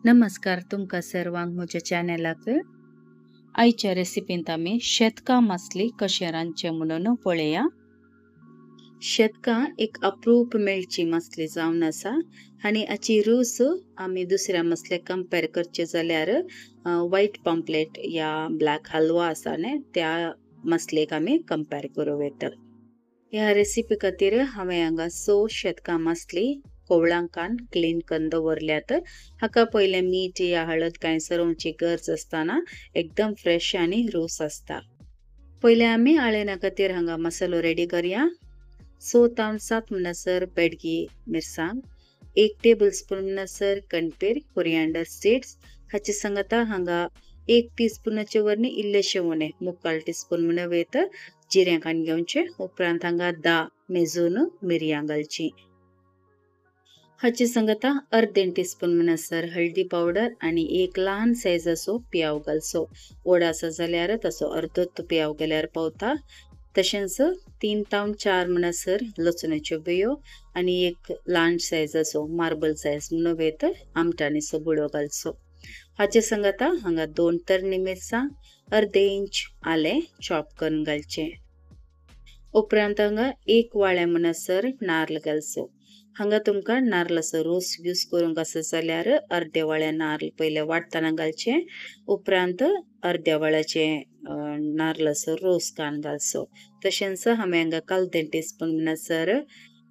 नमस्कार तुमका सर्वांक म्हज्या चॅनलाक आयच्या रेसिपींत आमी शेतकां मसली कशें रांदचें म्हणून पळया। शेतकां एक अप्रूप मेळची मसली जावन आसा आनी हाची रूच आमी दुसऱ्या मसल्याक कंपेर करचे जाल्यार व्हायट पॉम्पलेट या ब्लॅक हलवा आसा न्ही त्या मसलेक आमी कंपेर करूं येता। ह्या रेसिपी खातीर हांवें हांगा 6 शेतकां मसली कोवळांकान क्लीन करून दवरल्यात। हाका पयले मीठ या हळद कांय सरवची गरज आसतना एकदम फ्रेश आनी रूच आसता। पयले आमी आळेना खातीर हांगा मसालो रेडी करया। 6 तावन 7 म्हणसर बेडगी मिरसांग, 1 टेबलस्पून म्हणसर कणपेर कोरिएंडर सीड्स, हाचे सांगता हांगा 1 टीस्पूनाचे वरनी इल्लेशे उणे 1/4 टीस्पून म्हणून वेत जिरें कान घेवचे। उपरांत हांगा 10 मेजून मिरयां घालची। हाचे सांगता अर्दें टीस्पून म्हणसर हळदी पावडर आनी 1 ल्हान सायजाचो पियाव घालचो। व्हड आसा जाल्यार तसो अर्दोत पियाव गेल्यार पावता। तशेंच 3 तावन 4 म्हणसर लसुणाच्यो बियो आनी 1 ल्हान सायजाचो मार्बल सायज म्हणून वेत आमटाणीचो बुडो घालचो। हाचे सांगता हांगा 2 तरणी मिरसांग, अर्दे इंच आलें चॉप करून घालचें। उपरांत हांगा 1 वाळे म्हणसर नारळ घालचो। हांगा तुमकां नारळाचो रोस यूज करूंक आसा जाल्यार अर्दे वाळे नारळ पयले वाटतना घालचे। उपरांत अर्द्या वाळ्याचे नारळाचो रोस कान घालचो। तशेंच हांवें हांगा कालतें टीस्पून म्हणसर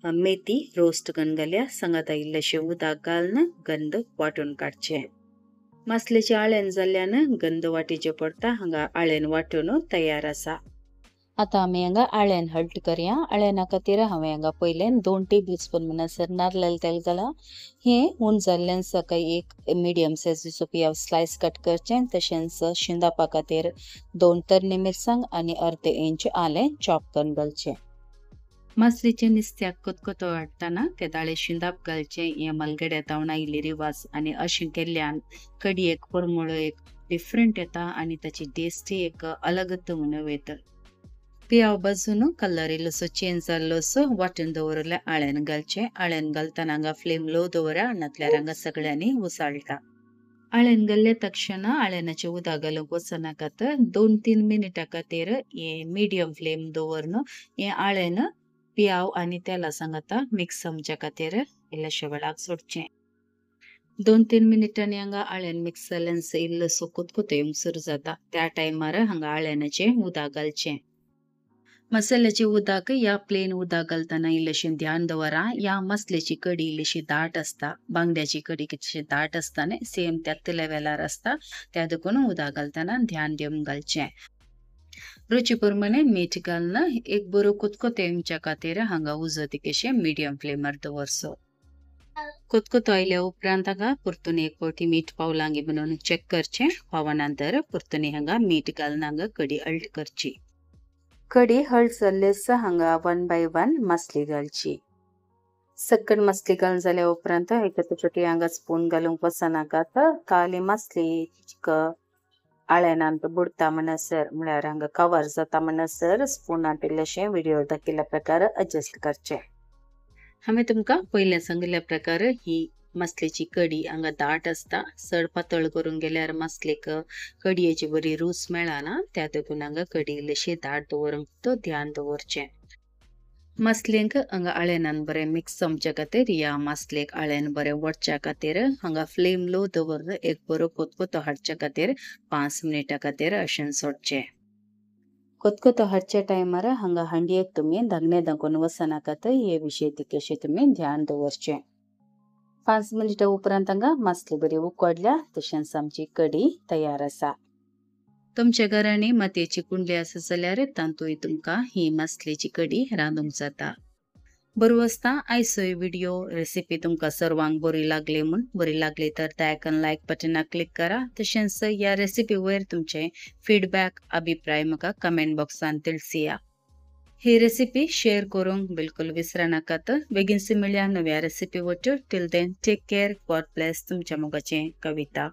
मेथी रोस्ट करून घाल्या। सांगता इल्लेशें उदक घालून गंध वांटून काडचें। मसलेचे आळेन जाल्ल्यान गंध वांटीचे पडटा। हांगा आळेन वांटून तयार आसा। आता आमी हांगा आळेन हल्ट करया। आळेना खातीर हांवें हांगा पयले 2 टेबलस्पून म्हणसर नारळाचें तेल घाला। हें उंच जाल्ल्यान सकाळी 1 मिडियम सायजीचो पियाव स्लायस कट करचें। तशेंच शिंदापा खातीर 2 तरणी मिरसांग आनी अर्दे इंच आलें चॉप करून घालचें। मसलीचे नुस्त्याक कोतकोतो वाडटना ते दाळे शिंदाप घालचें। हें मलगड्या तावणा इल्ली रिवाज आनी अशें केल्ल्यान कडयेक परमळ एक डिफरंट येता आनी ताची टेस्ट एक अलगत म्हणून वयता। पियाव भाजून कलर इल्लोसो चेंज जाल्लोसो वांटून दवरल्या आळ्यान घालचें। आळ्यान घालतना हांगा फ्लेम लो दवरा नातल्यार हांगा सगळ्यांनी उसाळटा। आळ्यान घाल्ले तक्षण आळ्यानाचें उदक घालूंक वचनाकात। 2-3 मिनिटां खातीर हें मिडियम फ्लेम दवरून हें आळेन पियाव आनी तेला सांगता मिक्स जावच्या खातीर इल्लेशे वेळाक सोडचें। 2-3 मिनिटांनी हांगा आळ्यान मिक्स जाल्ल्यान इल्लोसो कोतकोतो येवंक सुरू जाता। त्या टायमार हांगा आळ्यानाचें उदक घालचें। मसाल्याचे उदक या प्लेन उदक घालतना इल्लेशें ध्यान दवरा। या मसल्याची कडी इल्लीशी दाट आसता। बांगड्याची कडी कशी दाट आसता न्ही सेम त्याच लेवलार आसता। त्या देखून उदक घालतना ध्यान दिवन घालचें। रुची प्रमाणे मीठ घालून एक बरो कोतकोतो येवच्या खातीर हांगा उजो तिकेशें मिडियम फ्लेमार दवरचो। कोतकोतो आयल्या उपरांत हांगा परतून एक फावटी मीठ पावलांगी म्हणून चेक करचें। पावा नंतर परतून हांगा मीठ घालून हांगा कडी हल्ट करची। कडी हल्ट जाल्लेस हांगा 1 बाय 1 मसली घालची। सकट मसली घालून जाल्या उपरांत एका छोटी हांगा स्पून घालूंक वचनाकात। काली मसली आळ्यानांत बुडता म्हणसर म्हळ्यार हांगा कवर जाता म्हणसर स्पूनांत इल्लेशें व्हिडिओ दाखयल्या प्रकार एडजस्ट करचें। हांवें तुमकां पयलें सांगिल्ल्या प्रकार ही मसलेची कडी हांगा दाट आसता। चड पातळ करून गेल्यार मसलेक कडयेची बरी रूच मेळना। त्या देखून हांगा कडी इल्लीशी दाट दवरूंक ध्यान दवरचें। मसलेंक हांगा आळ्यानान बरें मिक्स जावच्या खातीर या मसलेक आळ्यान बरें वटच्या खातीर हांगा फ्लेम लो दवरून एक बरो कोतकोतो हाडच्या खातीर 5 मिनिटां खातीर अशें सोडचें। कोतकोतो हाडच्या टायमार हांगा हांडयेक तुमी धागणें दाखोवन वचनाकात। हे विशीं तिकेशें तुमी ध्यान दवरचें। 5 मिनिटां उपरांत हांगा मसली बरी उकडल्या। तशेंच आमची कडी तयार आसा। तुमच्या घरांनी मातयेची कुंडली आसा जाल्यार तांतूय तुमकां ही मसलेची कडी रांदूंक जाता। बरो आसता आयचो व्हिडिओ रेसिपी तुमकां सर्वांक बरी लागली म्हूण बरी लागली तर त्या आयकॉन लायक बटनाक क्लिक करा। तशेंच ह्या रेसिपी वयर तुमचे फीडबॅक अभिप्राय म्हाका कमेंट बॉक्सान तिळसिया। ही रेसिपी शेअर करूंक बिलकुल विसरनाकात। बेगीनच मेळया नव्या रेसिपी वटर। Till then take care, god bless. तुमच्या मोगाचें कविता।